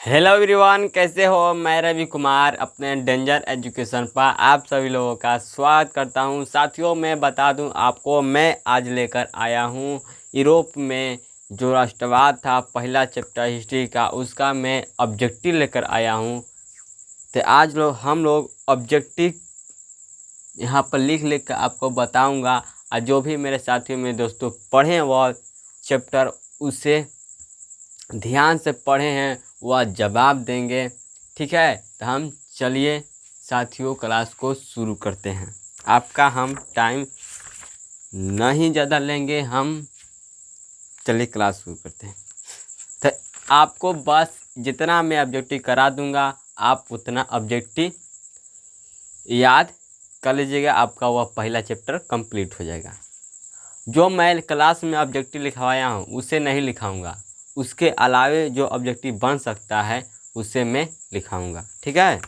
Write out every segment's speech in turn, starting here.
Hello everyone, कैसे हो। मैं रवि कुमार अपने डेंजर एजुकेशन पर आप सभी लोगों का स्वागत करता हूं। साथियों, मैं बता दूं आपको, मैं आज लेकर आया हूं यूरोप में जो राष्ट्रवाद था, पहला चैप्टर हिस्ट्री का, उसका मैं ऑब्जेक्टिव लेकर आया हूं। तो आज हम लोग ऑब्जेक्टिव यहाँ पर लिख कर आपको बताऊँगा, और जो भी मेरे साथियों मेरे दोस्तों पढ़ें वह चैप्टर उसे ध्यान से पढ़े हैं वह जवाब देंगे। ठीक है, तो हम चलिए साथियों क्लास को शुरू करते हैं। आपका हम टाइम नहीं ज़्यादा लेंगे, हम चलिए क्लास शुरू करते हैं। तो आपको बस जितना मैं ऑब्जेक्टिव करा दूंगा आप उतना ऑब्जेक्टिव याद कर लीजिएगा, आपका वह पहला चैप्टर कंप्लीट हो जाएगा। जो मैं क्लास में ऑब्जेक्टिव लिखवाया हूँ उसे नहीं लिखाऊंगा, उसके अलावे जो ऑब्जेक्टिव बन सकता है उसे मैं लिखाऊंगा। ठीक है,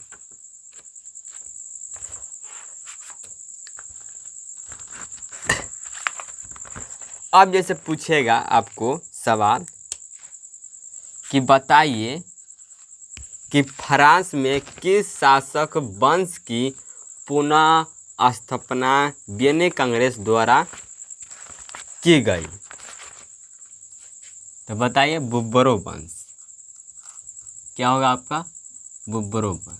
अब जैसे पूछेगा आपको सवाल कि बताइए कि फ्रांस में किस शासक वंश की पुनः स्थापना वियना कांग्रेस द्वारा की गई। तो बताइए बुर्बोन वंश। क्या होगा आपका? बुर्बोन वंश।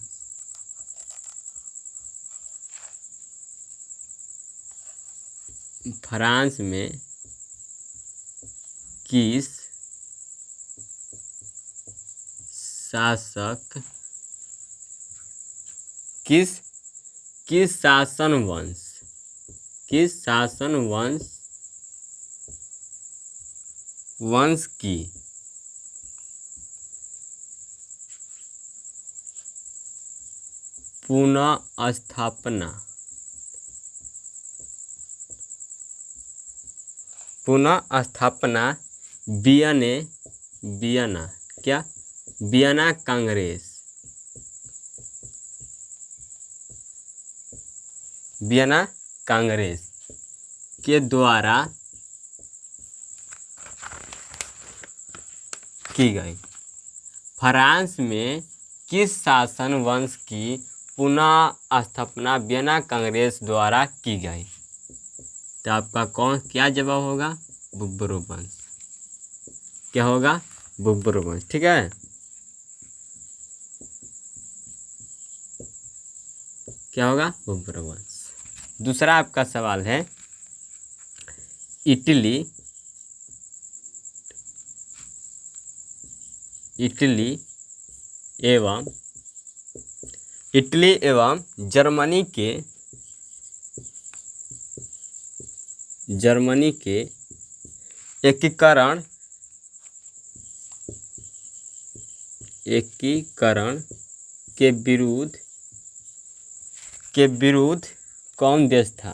फ्रांस में किस शासक किस शासन वंश की पुनः स्थापना वियना कांग्रेस के द्वारा की गई। फ्रांस में किस शासन वंश की पुनः स्थापना वियना कांग्रेस द्वारा की गई? तो आपका क्या जवाब होगा? बुर्बोन वंश। क्या होगा? बुर्बोन वंश। ठीक है, क्या होगा? बुर्बोन वंश। दूसरा आपका सवाल है, इटली एवं जर्मनी के एकीकरण के विरुद्ध कौन देश था?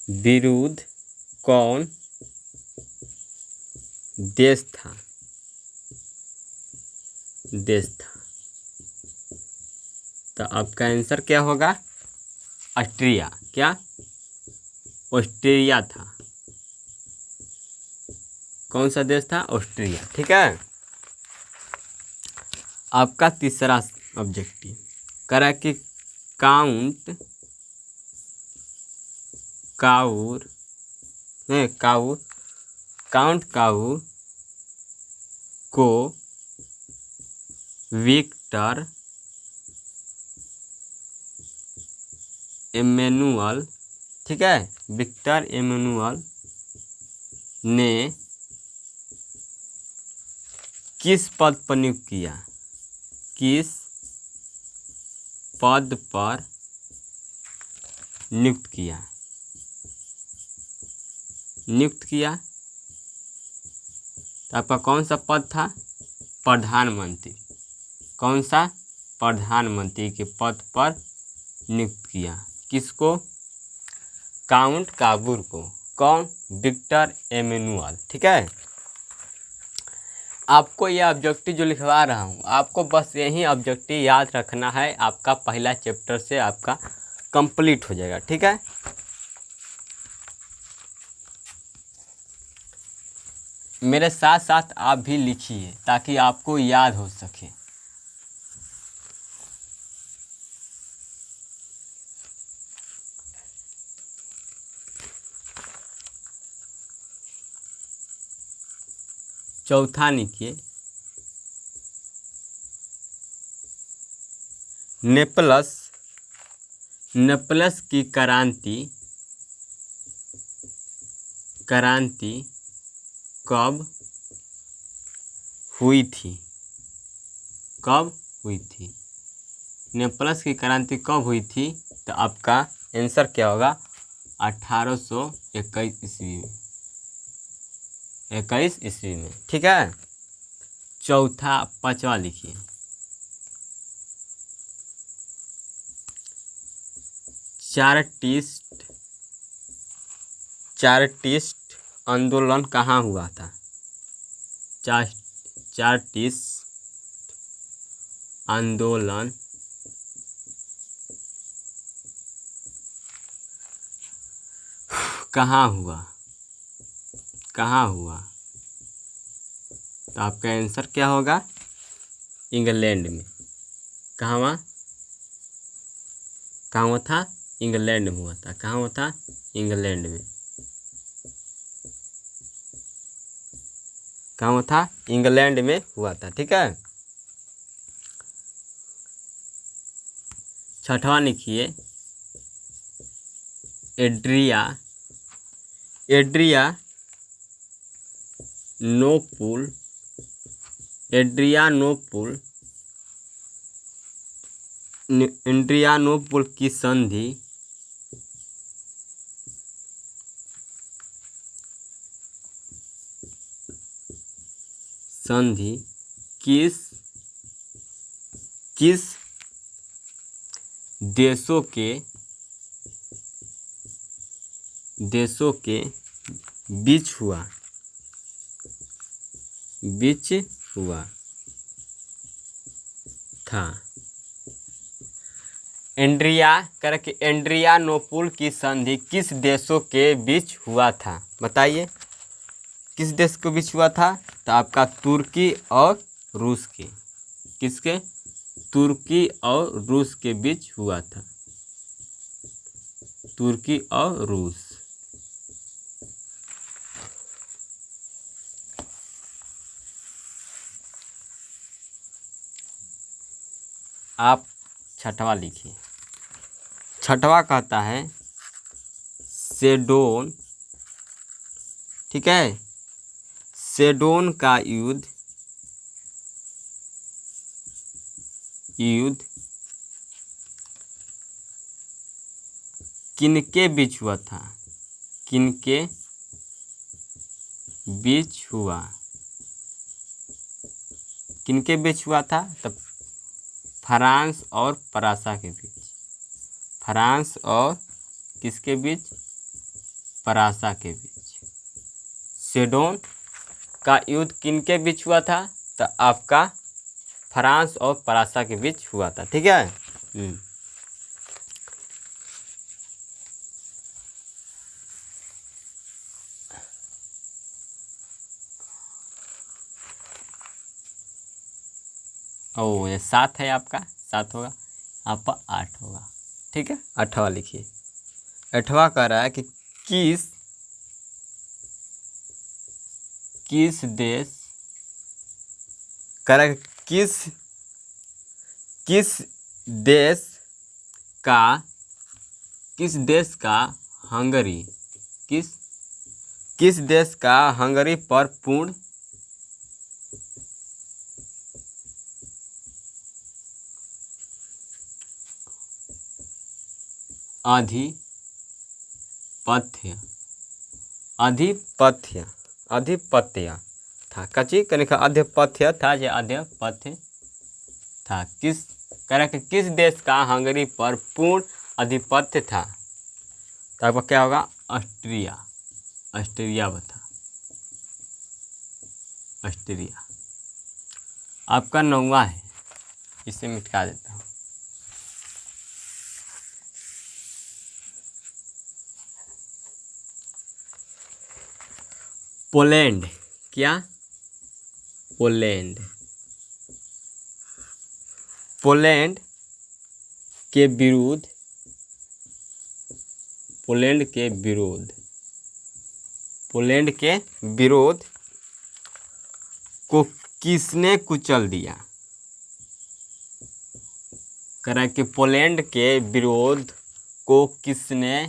विरुद्ध कौन देश था? तो आपका आंसर क्या होगा? ऑस्ट्रिया। क्या? ऑस्ट्रिया था। कौन सा देश था? ऑस्ट्रिया। ठीक है, आपका तीसरा ऑब्जेक्टिव करा कि काउंट काउर को विक्टर एमेनुअल, ठीक है, विक्टर एमेनुअल ने किस पद पर नियुक्त किया? किस पद पर नियुक्त किया? तो आपका कौन सा पद था? प्रधानमंत्री। कौन सा? प्रधानमंत्री के पद पर नियुक्त किया। किसको? काउंट काबूर को। कौन? Victor Emmanuel. ठीक है, आपको यह ऑब्जेक्टिव जो लिखवा रहा हूँ आपको बस यही ऑब्जेक्टिव याद रखना है, आपका पहला चैप्टर से आपका कंप्लीट हो जाएगा। ठीक है, मेरे साथ साथ आप भी लिखिए ताकि आपको याद हो सके। चौथा लिखिए, नेपलस की क्रांति कब हुई थी? कब हुई थी? नेपलस की क्रांति कब हुई थी? तो आपका आंसर क्या होगा? 1821 ईस्वी में। 21 ईस्वी में, ठीक है। पांचवा लिखिए, चार्टिस्ट आंदोलन कहाँ हुआ था? चार्टिस्ट आंदोलन कहाँ हुआ? कहाँ हुआ? तो आपका आंसर क्या होगा? इंग्लैंड में। कहाँ हुआ? कहाँ हुआ था? इंग्लैंड में हुआ था। कहाँ हुआ था? इंग्लैंड में। कहाँ हुआ था? इंग्लैंड में हुआ था, ठीक है। छठवां लिखिए, एड्रियानोपुल की संधि किस देशों के बीच हुआ था? एड्रियानोपुल की संधि किस देशों के बीच हुआ था? बताइए, किस देश के बीच हुआ था? तो आपका तुर्की और रूस के। किसके? तुर्की और रूस के बीच हुआ था। तुर्की और रूस। आप छठवां लिखिए। छठवां कहता है सेडोन, ठीक है। सेडोन का युद्ध किनके बीच हुआ था? किनके बीच हुआ? किनके बीच हुआ था? तब फ्रांस और परासा के बीच। फ्रांस और किसके बीच? परासा के बीच। सेडोन का युद्ध किनके बीच हुआ था? तो आपका फ्रांस और परासा के बीच हुआ था, ठीक है। ओ, ये 7 है आपका, 7 होगा। आपका 8 होगा, ठीक है। 8वां लिखिए। 8वां कह रहा है कि किस देश कह रहा है किस देश का हंगरी किस देश का हंगरी पर पूर्ण आधिपत्य था? कची कनिका आधिपत्य था, जो आधिपत्य था। किस तरह के किस देश का हंगरी पर पूर्ण आधिपत्य था? तो आपका क्या होगा? ऑस्ट्रिया बता। ऑस्ट्रिया आपका 9वां है, इसे मिटा देता हूँ। पोलैंड क्या? पोलैंड। पोलैंड के विरुद्ध, पोलैंड के विरोध, पोलैंड के विरोध को किसने कुचल दिया? कह रहा है कि पोलैंड के विरोध को किसने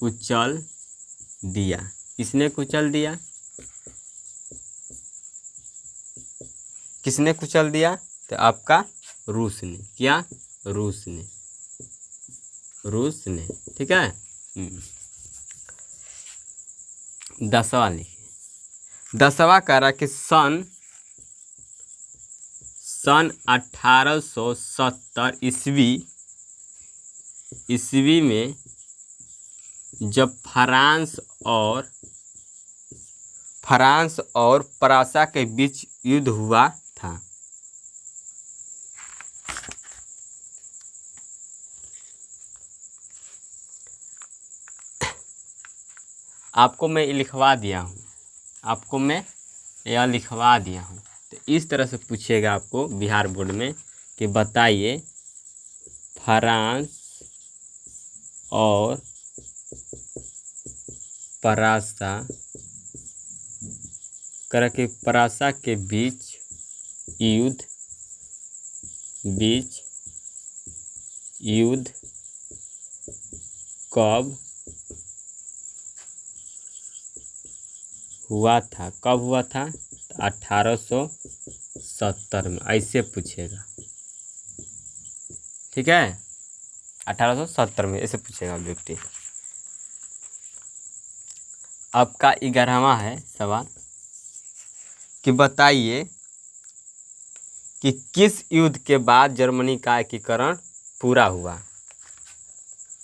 कुचल दिया? किसने कुचल दिया? किसने कुचल दिया? तो आपका रूस ने। क्या? रूस ने। रूस ने। ठीक है। 10वां लिखिए। 10वां कह रहा कि सन 1870 ईस्वी में जब फ्रांस और फ्रांसा के बीच युद्ध हुआ था। आपको मैं लिखवा दिया हूँ, आपको मैं यह लिखवा दिया हूँ। तो इस तरह से पूछेगा आपको बिहार बोर्ड में कि बताइए फ्रांस और फ्रांसा कर के फ्रांसा के बीच युद्ध कब हुआ था? कब हुआ था? 1870 में। ऐसे पूछेगा। ठीक है, 1870 में ऐसे पूछेगा व्यक्ति। आपका 11वां है सवाल कि बताइए कि किस युद्ध के बाद जर्मनी का एकीकरण पूरा हुआ?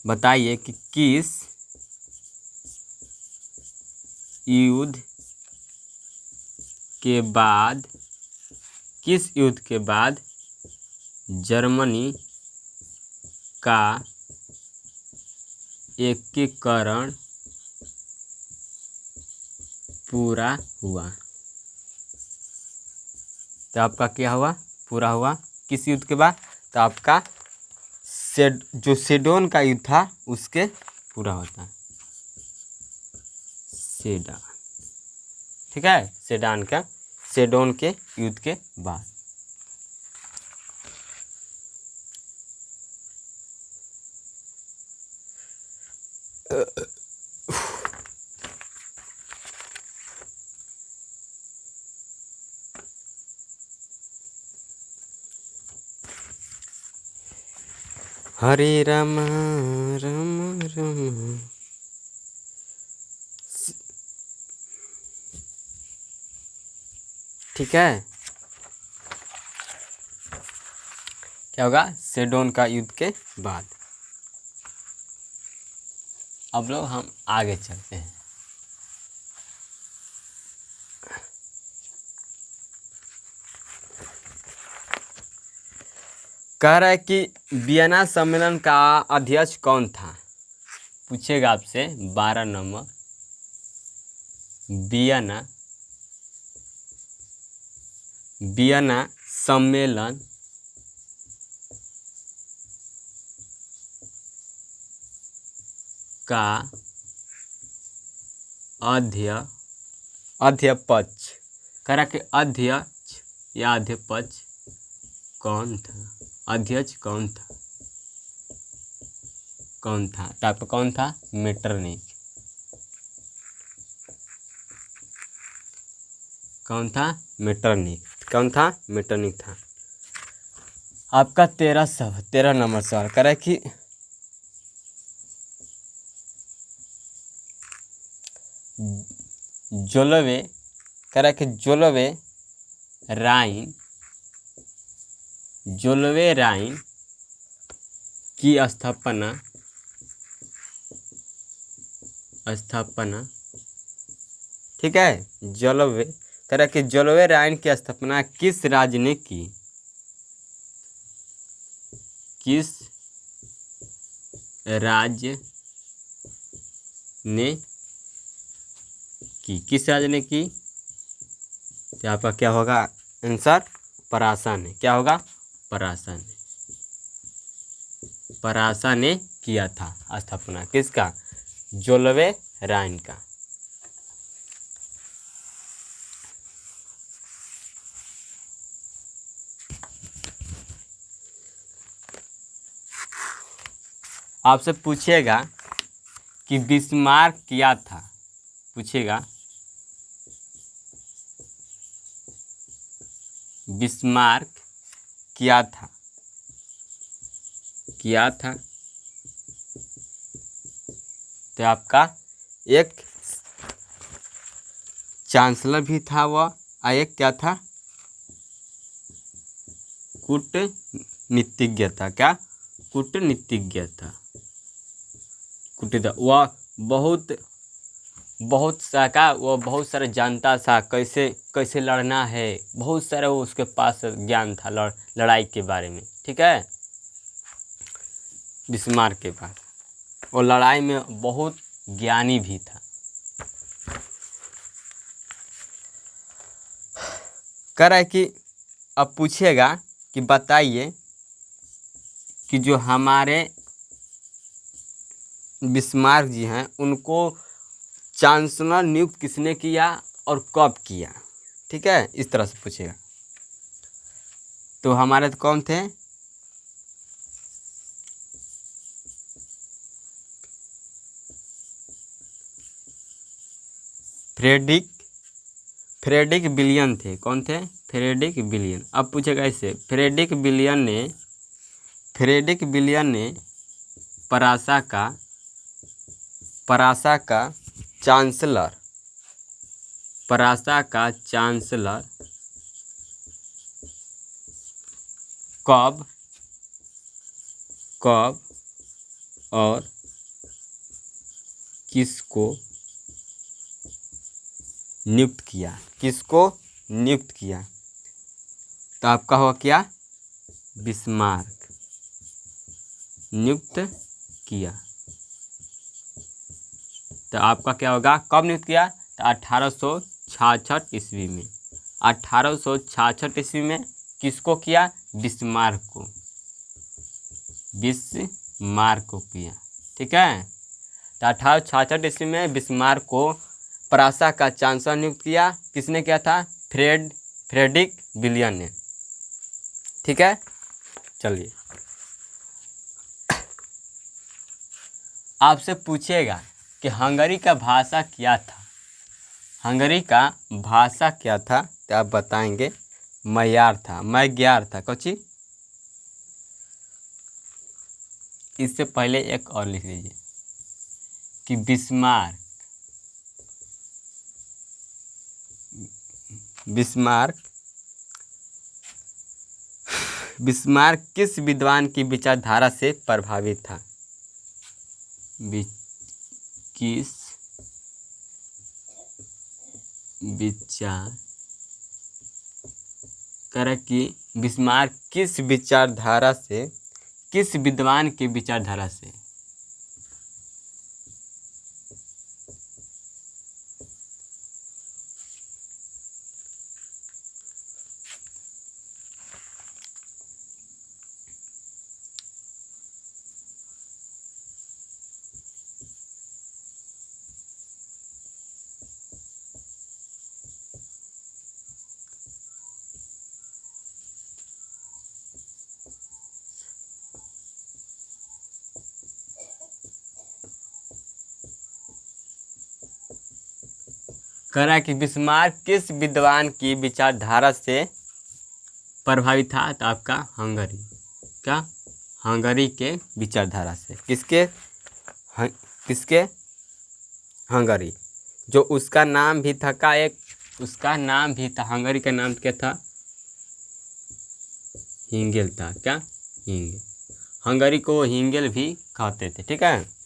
बताइए कि किस युद्ध के बाद जर्मनी का एकीकरण पूरा हुआ? तो आपका क्या हुआ? पूरा हुआ। किस युद्ध के बाद? तो आपका जो सेडोन का युद्ध था उसके पूरा होता है। सेडान। ठीक है, सेडोन के युद्ध के बाद। हरे राम राम राम। ठीक है, क्या होगा? सेडोन का युद्ध के बाद। अब लोग हम आगे चलते हैं। कह रहा है कि वियना सम्मेलन का अध्यक्ष कौन था? पूछेगा आपसे 12 नंबर। वियना सम्मेलन का अध्यक्ष, कह रहा कि अध्यक्ष या अध्यक्ष कौन था? अध्यक्ष कौन था? तो आपका कौन था? मेटरनिख। कौन था? मेटरनिख। कौन था? मेटरनिख था। आपका 13 नंबर सवाल कह रहा है कि जोलवे, कह रहा है कि जोलवे राइन की स्थापना ठीक है, जोलवे, कह रहा है कि जोलवे राइन की स्थापना किस राज्य ने की? किस राज्य ने की, किस राजा ने की? तो आपका क्या होगा आंसर? पराशा ने। क्या होगा? पराशा ने। पराशा ने किया था स्थापना किसका? जोलवे राइन का। आपसे पूछेगा कि बिस्मार्क किया था, पूछेगा बिस्मार्क किया था, किया था, तो आपका एक चांसलर भी था वह, एक क्या था? कूटनीतिज्ञ था। क्या? कूटनीतिज्ञ था। वह बहुत सा का वो बहुत सारा जानता था, कैसे कैसे लड़ना है, बहुत सारा वो उसके पास ज्ञान था लड़ाई के बारे में। ठीक है, बिस्मार्क के पास वो लड़ाई में बहुत ज्ञानी भी था। कह रहा है कि अब पूछेगा कि बताइए कि जो हमारे बिस्मार्क जी हैं उनको चांसलर नियुक्त किसने किया और कब किया? ठीक है, इस तरह से पूछेगा। तो हमारे तो कौन थे? फ्रेडरिक विलियम थे। कौन थे? Frederick William. अब पूछेगा इससे, फ्रेडरिक विलियम ने पराशा का चांसलर कब और किसको नियुक्त किया? किसको नियुक्त किया? तो आपका होगा क्या? बिस्मार्क नियुक्त किया। तो आपका क्या होगा? कब नियुक्त किया? तो 1866 ईस्वी में। 1866 ईस्वी में किसको किया? बिस्मार्क को। बिस्मार्क को किया। ठीक है, तो 1866 ईस्वी में बिस्मार्क को पराशा का चांसलर नियुक्त किया। किसने किया था? फ्रेडरिक विलियम ने। ठीक है, चलिए आपसे पूछेगा कि हंगरी का भाषा क्या था? हंगरी का भाषा क्या था? तो आप बताएंगे मैयार था, मैग्यार था। कौची? इससे पहले एक और लिख लीजिए कि बिस्मार्क किस विद्वान की विचारधारा से प्रभावित था? किस विचार कि बिस्मार्क किस विचारधारा से, किस विद्वान की विचारधारा से? कह रहा है कि बिस्मार्क किस विद्वान की विचारधारा से प्रभावित था? तो आपका हंगरी। क्या? हंगरी के विचारधारा से। किसके? हंगरी। जो उसका नाम भी था का एक, उसका नाम भी था, हंगरी का नाम क्या था? हिंगेल था। क्या? हिंगेल। हंगरी को हिंगेल भी कहते थे। ठीक है,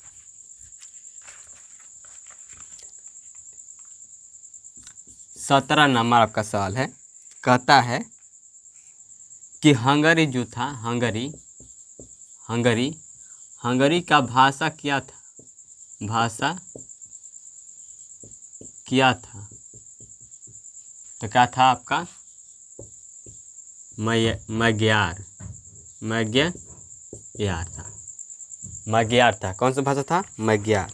17 नंबर आपका सवाल है। कहता है कि हंगरी जो था, हंगरी का भाषा क्या था? भाषा किया था, तो क्या था आपका magyarयार था, magyar था। कौन सा भाषा था? magyar।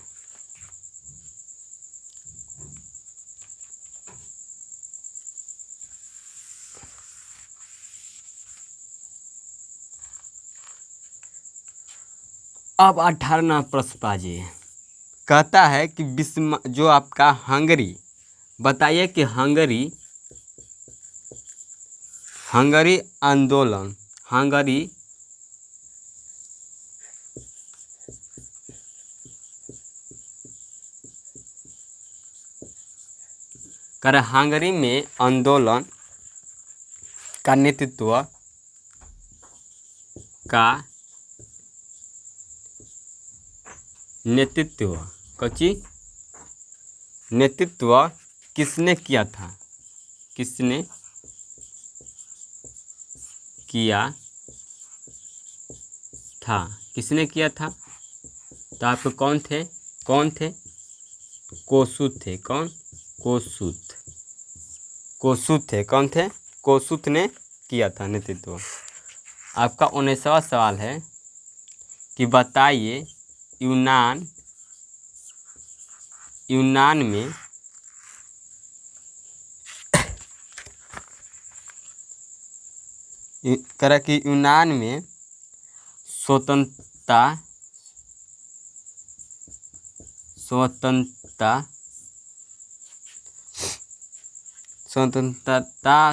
अब 18वां प्रश्न पाजिए। कहता है कि विश्व जो आपका हंगरी, बताइए कि हंगरी आंदोलन, हंगरी हंगरी में आंदोलन का नेतृत्व किसने किया था? किसने किया था? किसने किया था? तो आपको कौन थे? कोसूत थे। कौन? कोसूत थे। कौन थे? कोसूत ने किया था नेतृत्व। आपका 19वां सवाल है कि बताइए यूनान में कि यूनान में स्वतंत्रता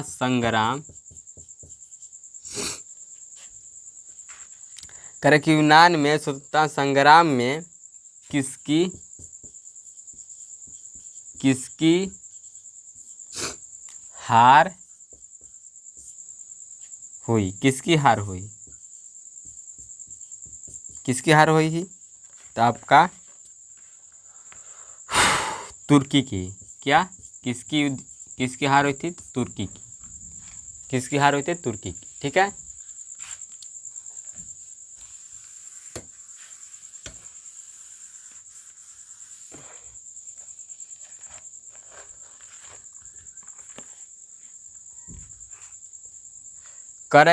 संग्राम कि यूनान में स्वतंत्रता संग्राम में किसकी हार हुई? किसकी हार हुई? किसकी हार हुई ही? तो आपका तुर्की की। क्या? किसकी हार हुई थी? तुर्की की। किसकी हार हुई थी? तुर्की की। ठीक है।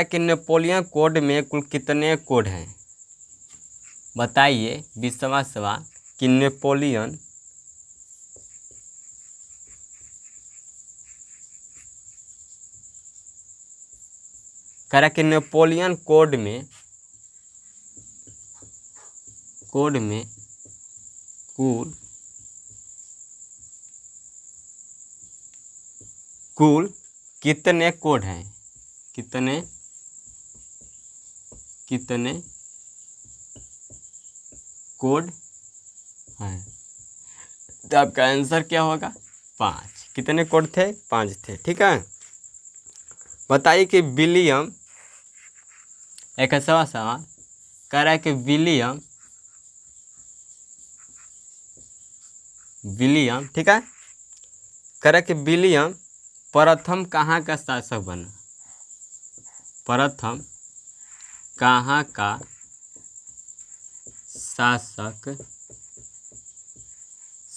कि नेपोलियन कोड में कुल कितने कोड हैं? बताइए 20वां सवाल कि नेपोलियन कि नेपोलियन कोड में कुल कितने कोड हैं? कितने कोड हैं? तो आपका आंसर क्या होगा? 5। कितने कोड थे? 5 थे। ठीक है। बताइए कि विलियम, 21वां सवाल कह रहा है कि विलियम ठीक है, कह रहा है कि विलियम प्रथम कहाँ का शासक बना? प्रथम कहाँ का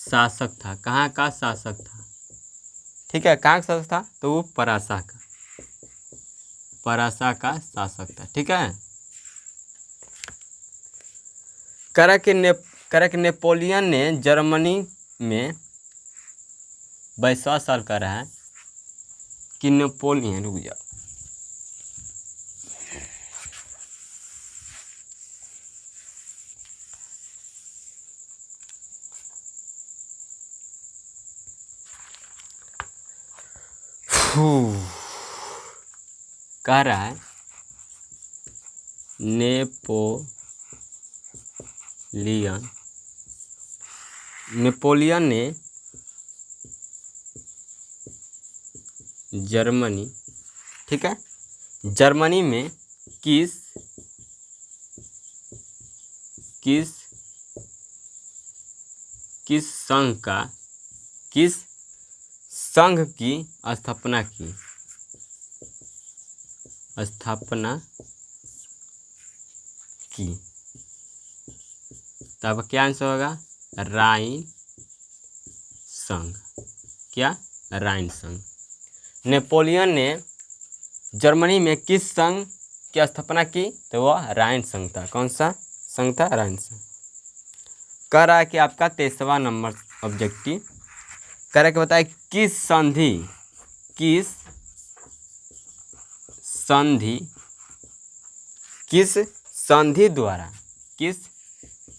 शासक था? कहाँ का शासक था? ठीक है। कहाँ का शासक था? तो वो परासा का शासक था। ठीक है। कि नेपोलियन ने जर्मनी में 22वां साल कर रहा है कि नेपोलियन, रुक जाओ, कह रहा है नेपोलियन ने जर्मनी, ठीक है, जर्मनी में किस संघ की स्थापना की? तो अब क्या आंसर होगा? राइन संघ। क्या? राइन संघ। नेपोलियन ने जर्मनी में किस संघ की स्थापना की? तो वह राइन संघ था। कौन सा संघ था? राइन संघ। कह रहा है कि आपका 23वां नंबर ऑब्जेक्टिव कह रहा है कि बताए किस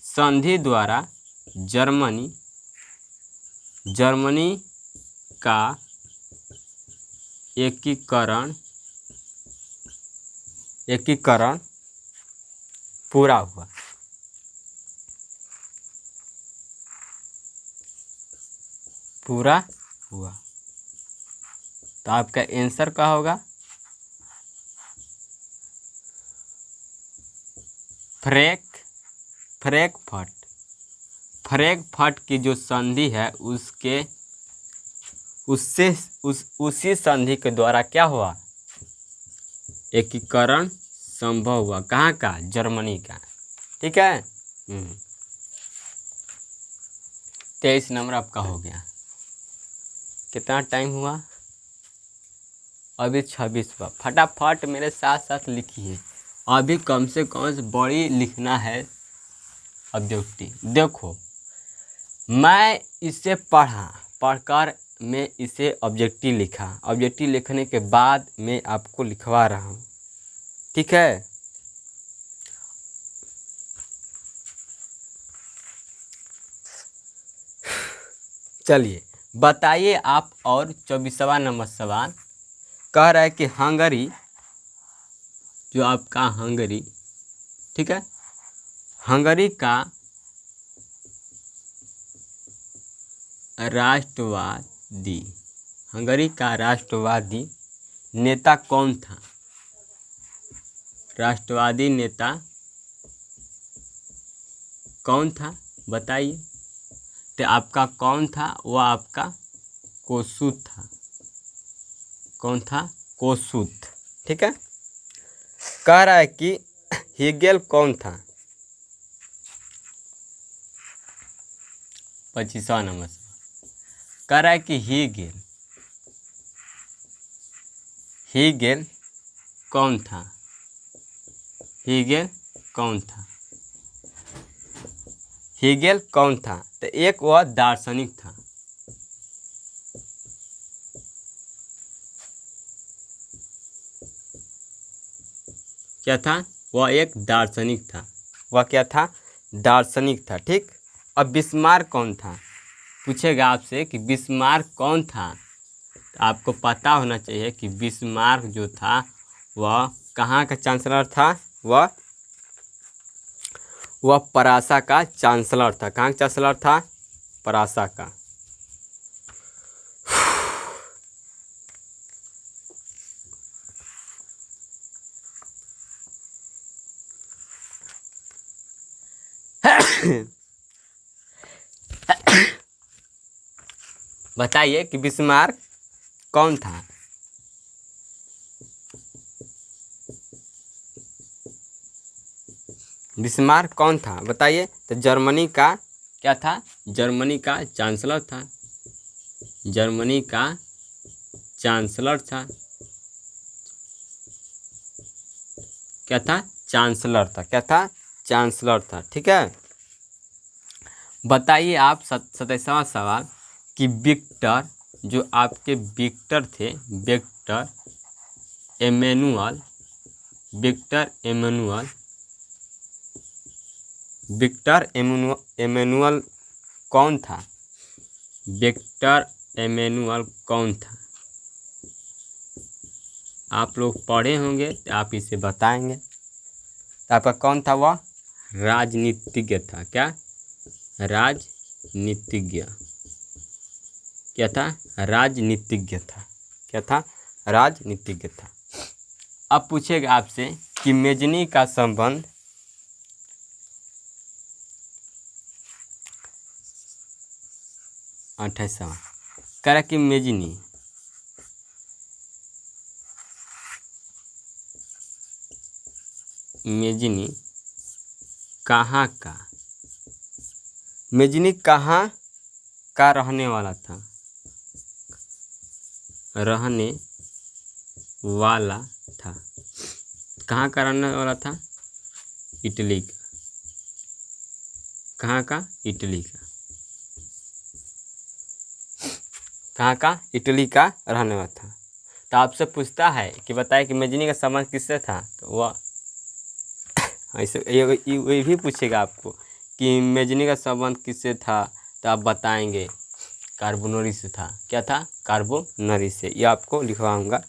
संधि द्वारा जर्मनी का एकीकरण पूरा हुआ? तो आपका आंसर क्या होगा? फ्रैंकफर्ट की जो संधि है उसी संधि के द्वारा क्या हुआ? एकीकरण संभव हुआ। कहाँ का? जर्मनी का। ठीक है। 23 नंबर आपका हो गया। कितना टाइम हुआ? अभी 26 हुआ। फटाफट मेरे साथ साथ लिखिए। अभी कम से कम बड़ी लिखना है ऑब्जेक्टिव। देखो, मैं इसे पढ़कर मैं इसे ऑब्जेक्टिव लिखा। ऑब्जेक्टिव लिखने के बाद मैं आपको लिखवा रहा हूँ। ठीक है। चलिए बताइए आप। और 24वां नंबर सवाल कह रहा है कि हंगरी, जो आपका हंगरी, ठीक है, हंगरी का राष्ट्रवादी नेता कौन था? राष्ट्रवादी नेता कौन था? बताइए। तो आपका कौन था? वह आपका कोसूथ था। कौन था? कोसूथ। ठीक है। कह रहा है कि हेगेल कौन था? 25वां नंबर कह रहा है कि हेगेल कौन था? हेगेल कौन था? तो एक वह दार्शनिक था। क्या था? वह एक दार्शनिक था। वह क्या था? दार्शनिक था। ठीक। अब बिस्मार्क कौन था? पूछेगा आपसे कि बिस्मार्क कौन था। तो आपको पता होना चाहिए कि बिस्मार्क जो था वह कहाँ का चांसलर था? वह परासा का चांसलर था। कहाँ का चांसलर था? परासा का। बताइए कि बिस्मार्क कौन था? बिस्मार्क कौन था? बताइए। तो जर्मनी का क्या था? जर्मनी का चांसलर था। जर्मनी का चांसलर था। क्या था? चांसलर था। क्या था? चांसलर था। ठीक है। बताइए आप 27वां सवाल कि विक्टर, जो आपके विक्टर थे, विक्टर एमेनुअल कौन था? विक्टर एमेनुअल कौन था? आप लोग पढ़े होंगे तो आप इसे बताएंगे। तो आपका कौन था? वह राजनीतिज्ञ था। क्या? राजनीतिज्ञ। क्या था? राजनीतिज्ञ था। क्या था? राजनीतिज्ञ था। अब पूछेगा आपसे कि मेजनी का संबंध 28वां कह रहा कि मेजनी कहाँ का रहने वाला था? रहने वाला था। कहाँ का रहने वाला था? इटली का। कहाँ का? इटली का। कहाँ का? इटली का रहने वाला था। तो आपसे पूछता है कि बताए कि मेजनी का संबंध किससे था, तो वह ऐसे ये भी पूछेगा आपको कि मेजनी का संबंध किससे था, तो आप बताएंगे कार्बोनरी से था। क्या था? कार्बोनरी से। ये आपको लिखवाऊंगा।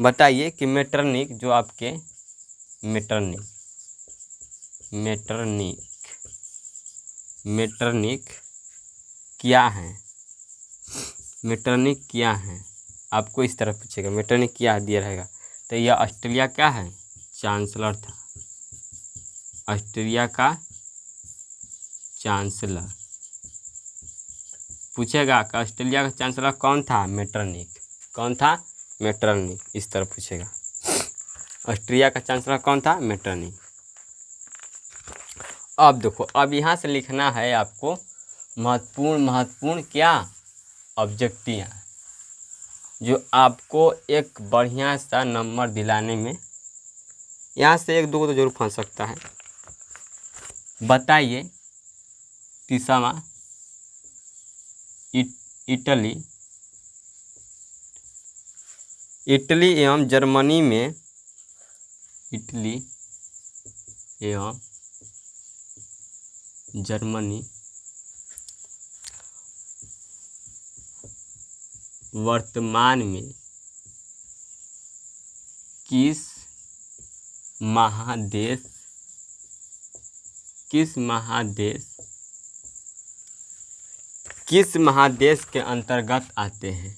बताइए कि मेटरनिक, जो आपके मेटरनिक मेटरनिक मेटरनिक क्या है? मेटरनिक क्या है? आपको इस तरह पूछेगा मेटरनिक क्या दिया रहेगा, तो यह ऑस्ट्रेलिया का है चांसलर था। ऑस्ट्रेलिया का चांसलर पूछेगा कि ऑस्ट्रेलिया का चांसलर कौन था? मेटरनिक। कौन था? मेटरनिक। इस तरह पूछेगा ऑस्ट्रिया का चांसलर कौन था? मेटरनिक। अब देखो, अब यहाँ से लिखना है आपको महत्वपूर्ण क्या ऑब्जेक्टियाँ, जो आपको एक बढ़िया सा नंबर दिलाने में, यहाँ से एक दो को तो जरूर फंस सकता है। बताइए तीसरा, इटली एवं जर्मनी में, इटली एवं जर्मनी वर्तमान में किस महादेश के अंतर्गत आते हैं?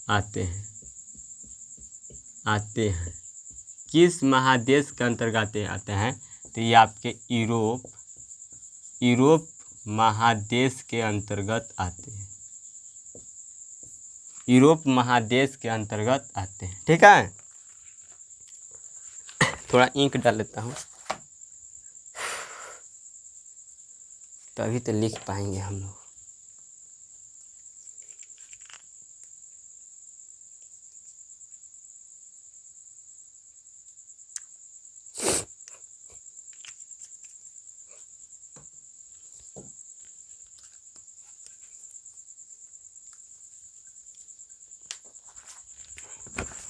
आते हैं। किस महादेश के अंतर्गत आते हैं? तो ये आपके यूरोप महादेश के अंतर्गत आते हैं। यूरोप महादेश के अंतर्गत आते हैं। ठीक है, थोड़ा इंक डाल लेता हूँ, तभी तो लिख पाएंगे हम लोग।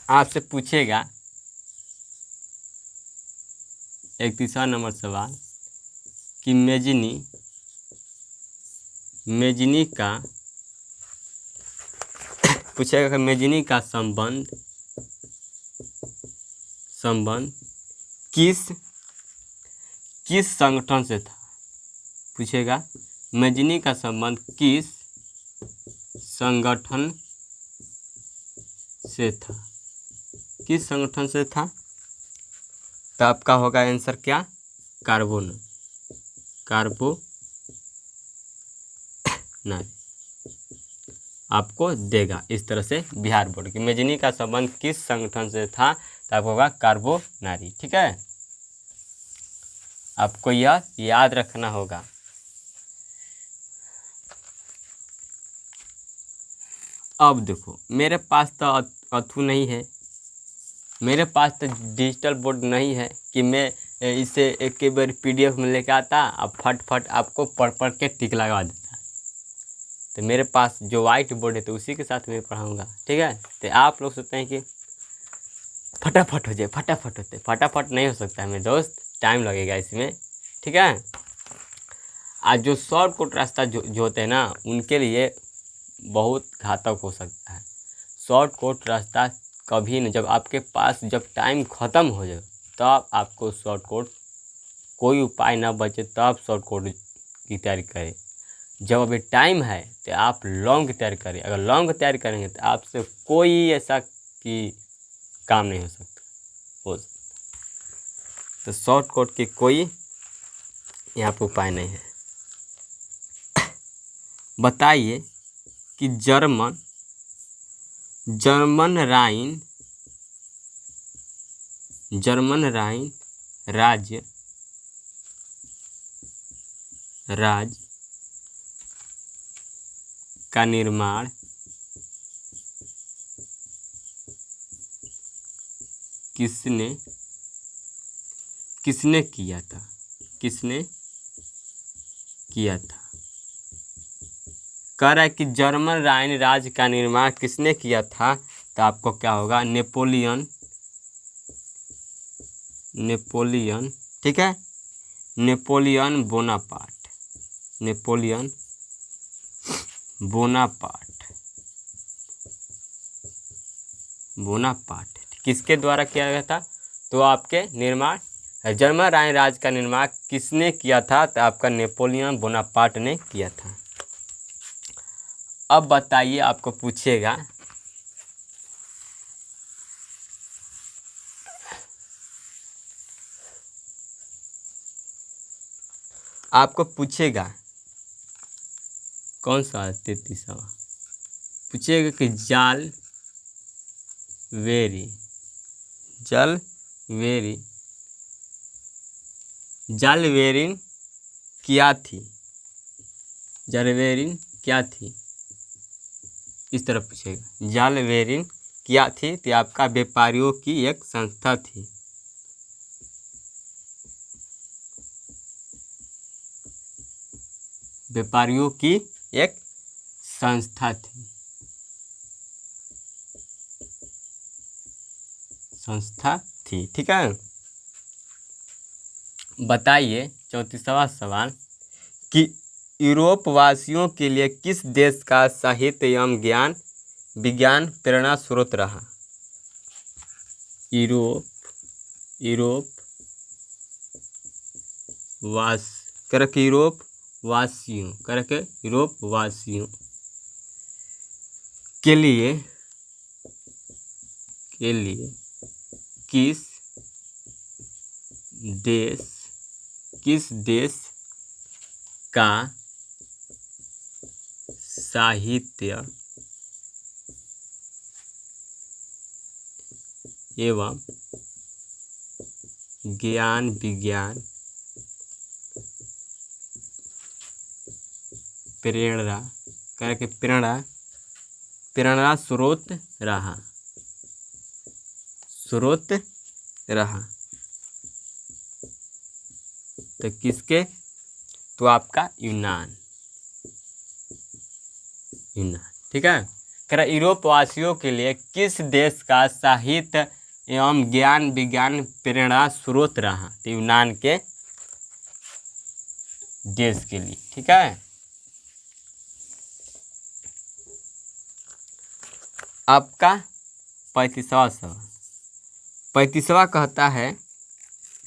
आपसे पूछेगा एक तीसरा नंबर सवाल कि मेजनी का पूछेगा कि मेजनी का संबंध किस संगठन से था? पूछेगा मेजनी का संबंध किस संगठन से था? किस संगठन से था? तो आपका होगा आंसर क्या? कार्बोनरी आपको देगा इस तरह से बिहार बोर्ड की। मेजनी का संबंध किस संगठन से था? तो आपको होगा कार्बोनरी। ठीक है, आपको यह याद रखना होगा। अब देखो, मेरे पास तो अथू नहीं है, मेरे पास तो डिजिटल बोर्ड नहीं है कि मैं इसे एक के बार PDF में लेके आता और फट आपको पढ़ के टिक लगा देता। तो मेरे पास जो वाइट बोर्ड है तो उसी के साथ मैं पढ़ाऊँगा। ठीक है, तो आप लोग सोचते हैं कि फटाफट हो जाए, फटाफट नहीं हो सकता है मेरे दोस्त, टाइम लगेगा इसमें। ठीक है, आज जो शॉर्टकट रास्ता जो होते हैं ना, उनके लिए बहुत घातक हो सकता है। शॉर्टकट रास्ता कभी नहीं, जब आपके पास जब टाइम ख़त्म हो जाए तब आपको शॉर्टकट, कोई उपाय ना बचे तब शॉर्टकट की तैयारी करें। जब अभी टाइम है तो आप लॉन्ग की तैयारी करें। अगर लॉन्ग की तैयारी करेंगे तो आपसे कोई ऐसा कि काम नहीं हो सकता। तो शॉर्टकट की कोई यहाँ पर उपाय नहीं है। बताइए कि जर्मन राइन राज्य का निर्माण किसने किया था? किसने किया था? कह रहा है कि जर्मन राइन राज्य का निर्माण किसने किया था? तो आपको क्या होगा? नेपोलियन। ठीक है, नेपोलियन बोनापार्ट। नेपोलियन बोनापार्ट किसके द्वारा किया गया था? तो आपके निर्माण जर्मन राइन राज्य का निर्माण किसने किया था? तो आपका नेपोलियन बोनापार्ट ने किया था। अब बताइए, आपको पूछेगा कौन सा 33वां पूछेगा कि जालवेरिन क्या थी? जालवेरिन क्या थी? इस तरह पूछेगा, जालवेरिन क्या थी? तो आपका व्यापारियों की एक संस्था थी। व्यापारियों की एक संस्था थी। ठीक है, बताइए 34वां सवाल कि यूरोप वासियों के लिए किस देश का साहित्य एवं विज्ञान प्रेरणा स्रोत रहा? यूरोप यूरोप वासियों के लिए किस देश का साहित्य एवं विज्ञान प्रेरणा स्रोत रहा? तो किसके? तो आपका यूनान। ठीक है, कह रहा यूरोप वासियों के लिए किस देश का साहित्य एवं विज्ञान प्रेरणा स्रोत रहा? तो यूनान के देश के लिए। ठीक है, आपका 35वां सवाल। 35वां कहता है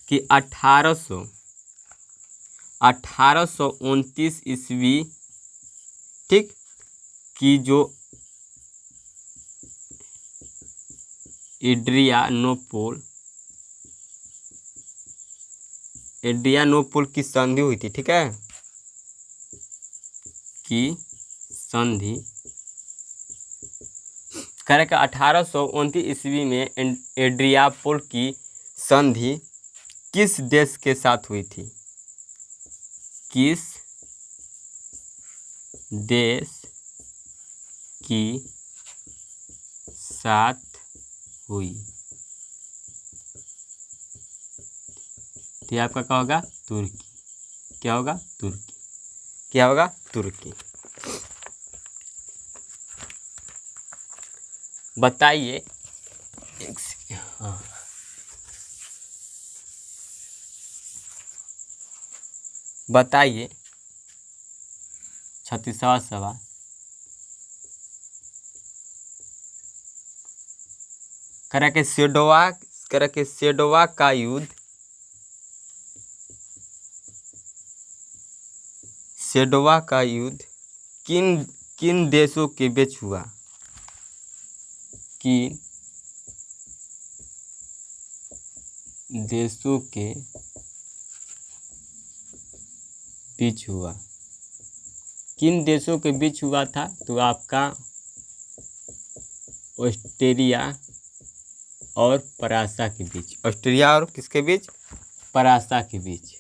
कि 1829 ईस्वी, ठीक, की जो एड्रियानोपोल की संधि हुई थी। ठीक है, की संधि करें 1829 ईस्वी में एड्रियापोल की संधि किस देश के साथ हुई थी? किस देश की साथ हुई? तो आपका क्या होगा? तुर्की। क्या होगा? तुर्की। बताइए, हाँ, बताइए 36वां सवाल। करा के सेडोवा का युद्ध किन देशों के बीच हुआ? किन देशों के बीच हुआ? किन देशों के बीच हुआ था? तो आपका ऑस्ट्रेलिया और परासा के बीच। ऑस्ट्रेलिया और किसके बीच? परासा के बीच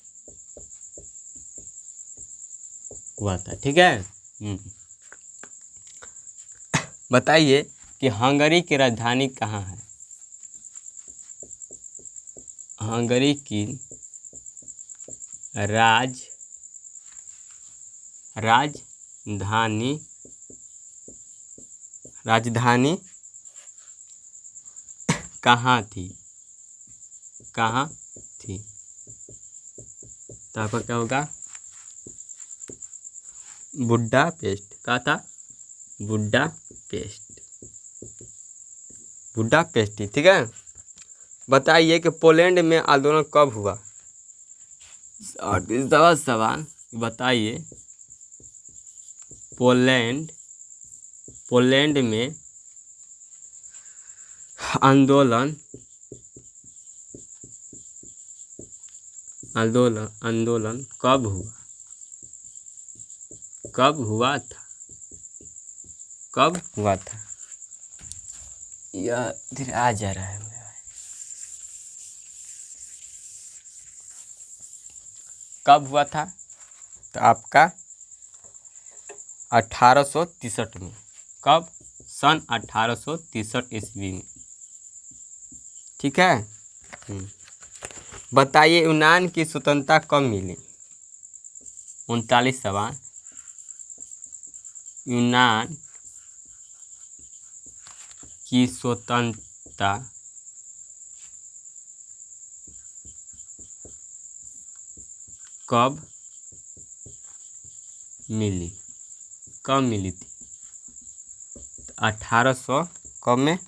हुआ था। ठीक है, बताइए कि हंगरी की राजधानी कहाँ है। हंगरी की राजधानी कहाँ थी। तो आपका क्या होगा, बुडापेस्ट। कहा था, बुडापेस्ट ठीक है। बताइए कि पोलैंड में आंदोलन कब हुआ। और तीसरा सवाल, बताइए पोलैंड में आंदोलन कब हुआ था। यह धीरे आ जा रहा है मेरा। कब हुआ था, तो आपका 1863 में। कब, सन 1863 ईस्वी में। ठीक है। बताइए यूनान की स्वतंत्रता कब मिली। 39 सवाल। यूनान की स्वतंत्रता कब मिली थी। 1800 कब में,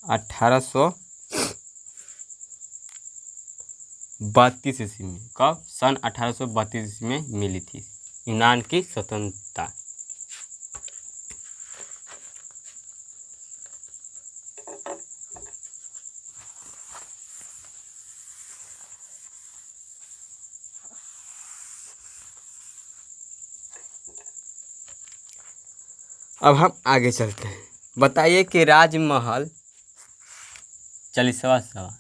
1832 ईस्वी में। कब, सन 1832 ईस्वी में मिली थी यूनान की स्वतंत्रता। अब हम आगे चलते हैं। बताइए कि राजमहल, 40वां सवाल,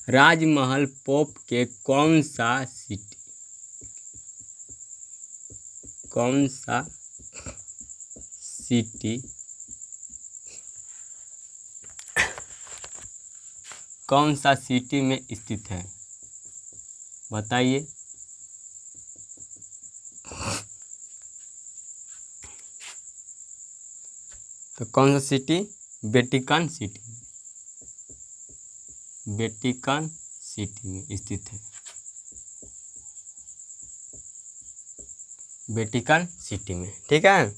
राजमहल पोप के कौन सा सिटी में स्थित है। बताइए। तो कौन सा सिटी, वेटिकन सिटी में स्थित है। वेटिकन सिटी में, ठीक है।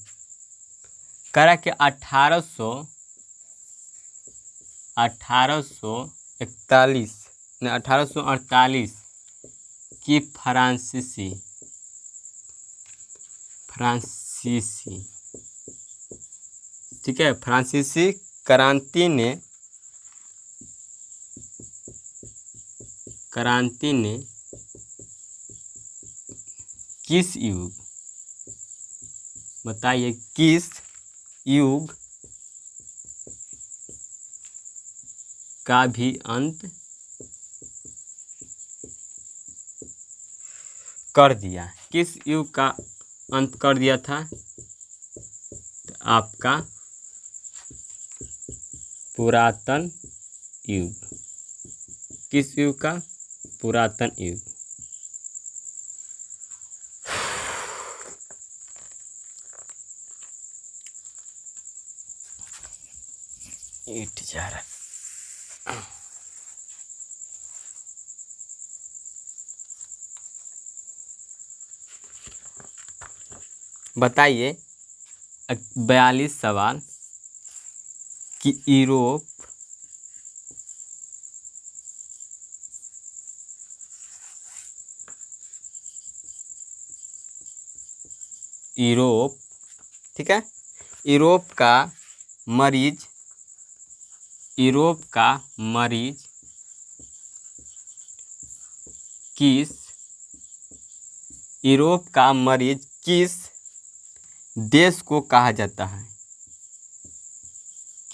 करा कि 1848 की फ्रांसीसी ठीक है, फ्रांसीसी क्रांति ने किस युग, बताइए किस युग का भी अंत कर दिया। किस युग का अंत कर दिया था, तो आपका पुरातन युग। किस युग का, पुरातन युग। ईट जा रहा है। बताइए 42 सवाल कि यूरोप ठीक है, यूरोप का मरीज किस देश को कहा जाता है।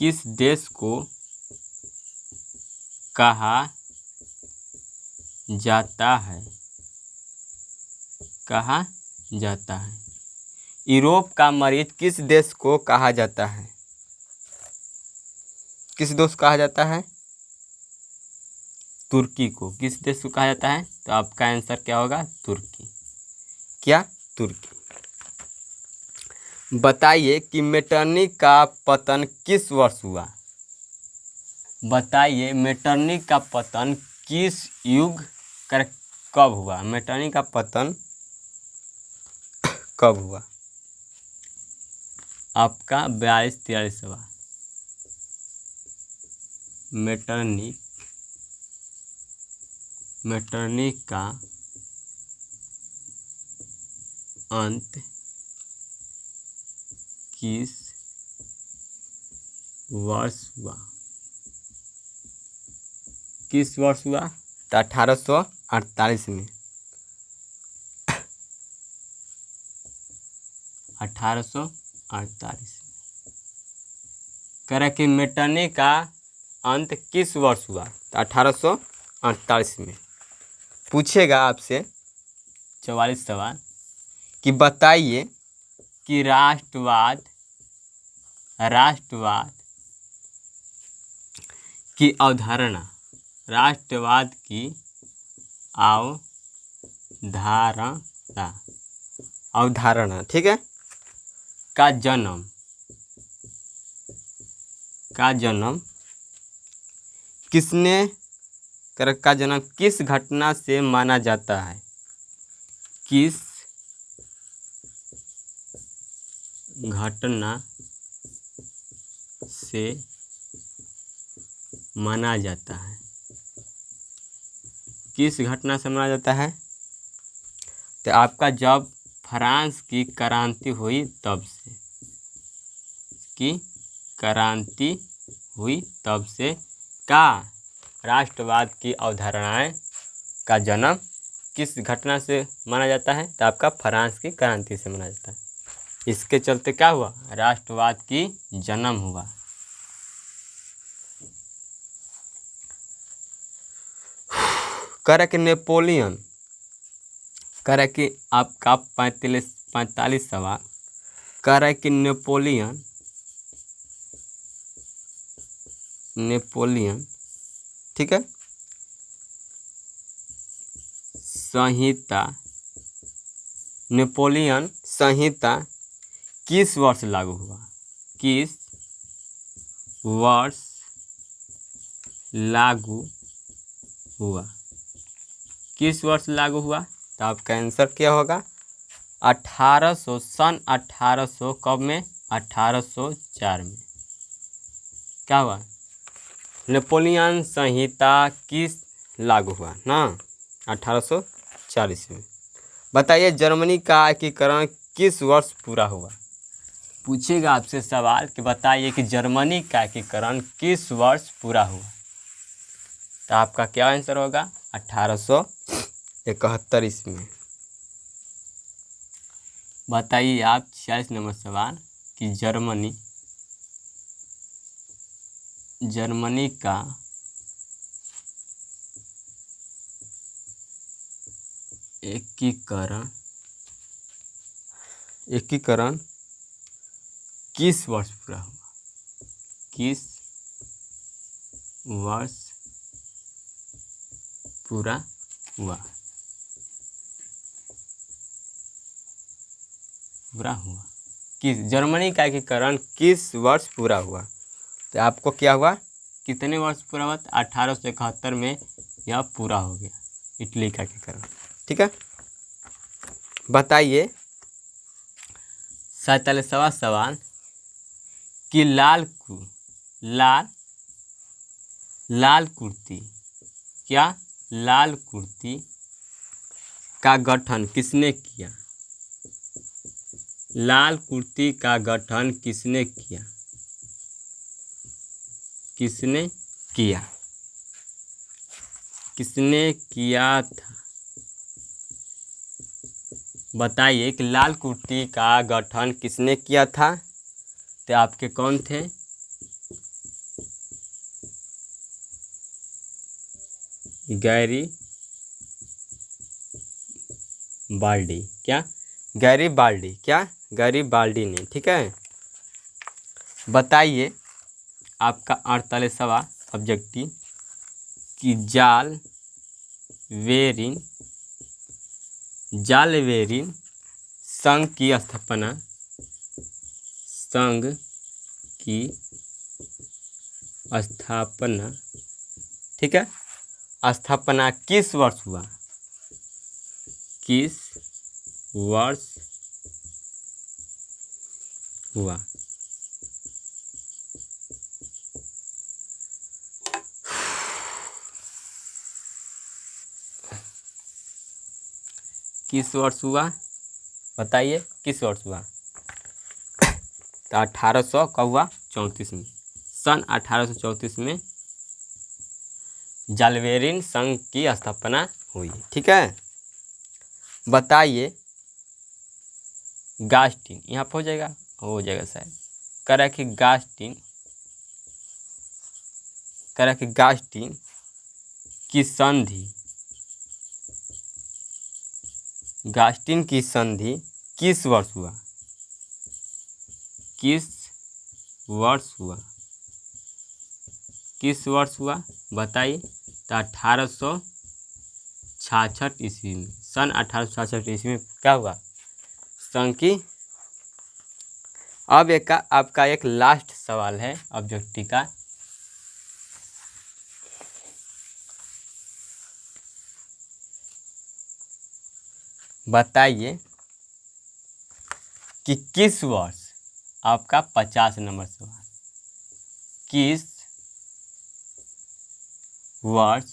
किस देश को कहा जाता है? कहा जाता है। यूरोप का मरीज किस देश को कहा जाता है? किस देश को कहा जाता है? तुर्की को। किस देश को कहा जाता है? तो आपका आंसर क्या होगा? तुर्की। क्या? तुर्की। बताइए कि मेटरनिक का पतन किस वर्ष हुआ? बताइए मेटरनिक का पतन किस युग कब हुआ? मेटरनिक का पतन कब हुआ? आपका 42-43 सवाल। मेटरनिक का अंत किस वर्ष हुआ? किस वर्ष हुआ? तो 1848 में। 1848 में। कह रहा कि मेटरनिक का अंत किस वर्ष हुआ? तो 1848 में। पूछेगा आपसे 44 सवाल कि बताइए कि राष्ट्रवाद की अवधारणा, राष्ट्रवाद की अवधारणा ठीक है, का जन्म किसने का जन्म किस घटना से माना जाता है? किस घटना से माना जाता है? किस घटना से माना जाता है? तो आपका जब फ्रांस की क्रांति हुई तब से, की क्रांति हुई तब से का राष्ट्रवाद की अवधारणाएं का जन्म किस घटना से माना जाता है? तो आपका फ्रांस की क्रांति से माना जाता है। इसके चलते क्या हुआ? राष्ट्रवाद की जन्म हुआ। कि नेपोलियन, कि आपका 45 सवाल कह रहा है कि नेपोलियन ठीक है नेपोलियन संहिता किस वर्ष लागू हुआ? किस वर्ष लागू हुआ? किस वर्ष लागू हुआ? तो आपका आंसर क्या होगा? 1800 सन 1800 कब में? 1804 में। क्या हुआ? नेपोलियन संहिता किस लागू हुआ ना? 1840 में। बताइए जर्मनी का एकीकरण किस वर्ष पूरा हुआ? पूछेगा आपसे सवाल कि बताइए कि जर्मनी का एकीकरण किस वर्ष पूरा हुआ? तो आपका क्या आंसर होगा? 1871 ईस्वी में। बताइए आप 46 नंबर सवाल कि जर्मनी का एकीकरण किस वर्ष पूरा हुआ? किस वर्ष पूरा हुआ? किस जर्मनी का एकीकरण किस वर्ष पूरा हुआ? तो आपको क्या हुआ? कितने वर्ष पूरा हुआ? 1871 में यह पूरा हो गया इटली का एकीकरण। ठीक है, बताइए 47वां सवाल कि लाल कुर्ती का गठन किसने किया? लाल कुर्ती का गठन किसने किया? किसने किया था? बताइए कि लाल कुर्ती का गठन किसने किया था? तो आपके कौन थे? गैरी बाल्डी, क्या गैरी बाल्डी, क्या गैरी बाल्डी ने, ठीक है। बताइए आपका 48वां ऑब्जेक्टिव कि जालवेरिन संघ की स्थापना, संघ की स्थापना, ठीक है, स्थापना किस वर्ष हुआ, किस वर्ष हुआ। किस वर्ष हुआ, बताइए किस वर्ष हुआ। तो 1800 का हुआ 34 में, सन 1834 में जालवेरिन संघ की स्थापना हुई, ठीक है। बताइए गास्टिन, यहाँ पर हो जाएगा शायद, करा कि गास्टिन की संधि, गास्टिन की संधि किस वर्ष हुआ, किस वर्ष हुआ, किस वर्ष हुआ बताइए। तो 1866 ईस्वी में, सन 1866 ईस्वी में क्या हुआ, संघ की। अब आपका एक लास्ट सवाल है ऑब्जेक्टिव का। बताइए कि किस वर्ष, आपका 50 नंबर सवाल, किस वर्ष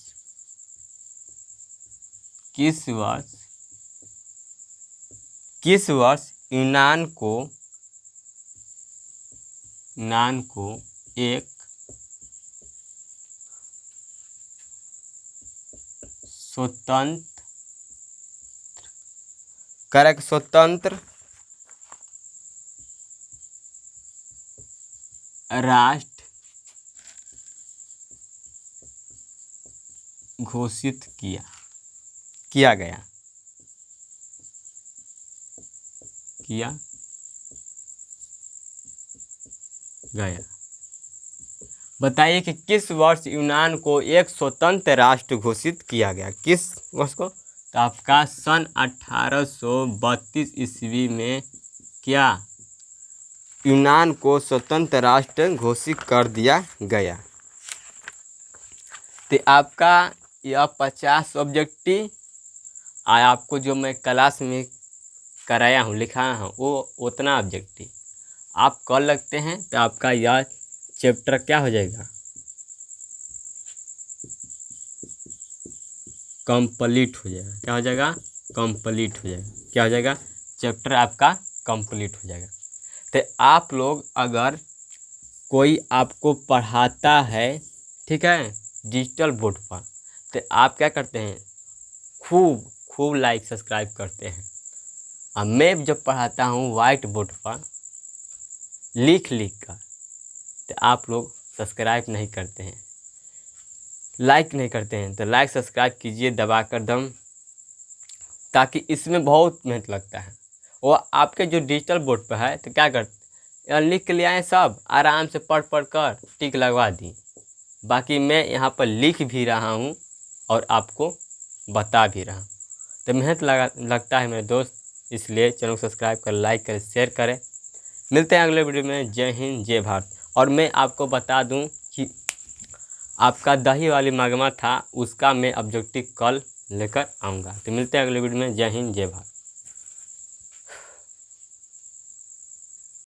यूनान को एक स्वतंत्र राष्ट्र घोषित किया गया। बताइए कि किस वर्ष यूनान को एक स्वतंत्र राष्ट्र घोषित किया गया, किस वर्ष को। तो आपका सन 1832 ईस्वी में क्या यूनान को स्वतंत्र राष्ट्र घोषित कर दिया गया। तो आपका यह 50 ऑब्जेक्टिव आपको जो मैं क्लास में कराया हूँ, लिखाया हूँ, वो उतना ऑब्जेक्टिव आप कर लगते हैं तो आपका यह चैप्टर क्या हो जाएगा, कंप्लीट हो जाएगा। क्या हो जाएगा, कंप्लीट हो जाएगा। क्या हो जाएगा, चैप्टर आपका कंप्लीट हो जाएगा। तो आप लोग अगर कोई आपको पढ़ाता है, ठीक है, डिजिटल बोर्ड पर, तो आप क्या करते हैं, खूब लाइक सब्सक्राइब करते हैं। और मैं जब पढ़ाता हूँ वाइट बोर्ड पर लिख कर, तो आप लोग सब्सक्राइब नहीं करते हैं, लाइक नहीं करते हैं। तो लाइक सब्सक्राइब कीजिए दबा कर दम, ताकि इसमें बहुत मेहनत लगता है। वो आपके जो डिजिटल बोर्ड पर है तो क्या करते, लिख के ले आए, सब आराम से पढ़ कर टिक लगवा दी। बाकी मैं यहाँ पर लिख भी रहा हूँ और आपको बता भी रहा हूँ। तो मेहनत लगता है मेरे दोस्त, इसलिए चैनल को सब्सक्राइब कर, लाइक करें, शेयर करें। मिलते हैं अगले वीडियो में। जय हिंद, जय भारत। और मैं आपको बता दूं कि आपका दही वाली मगमा था, उसका मैं ऑब्जेक्टिव कल लेकर आऊँगा। तो मिलते हैं अगले वीडियो में। जय हिंद, जय भारत।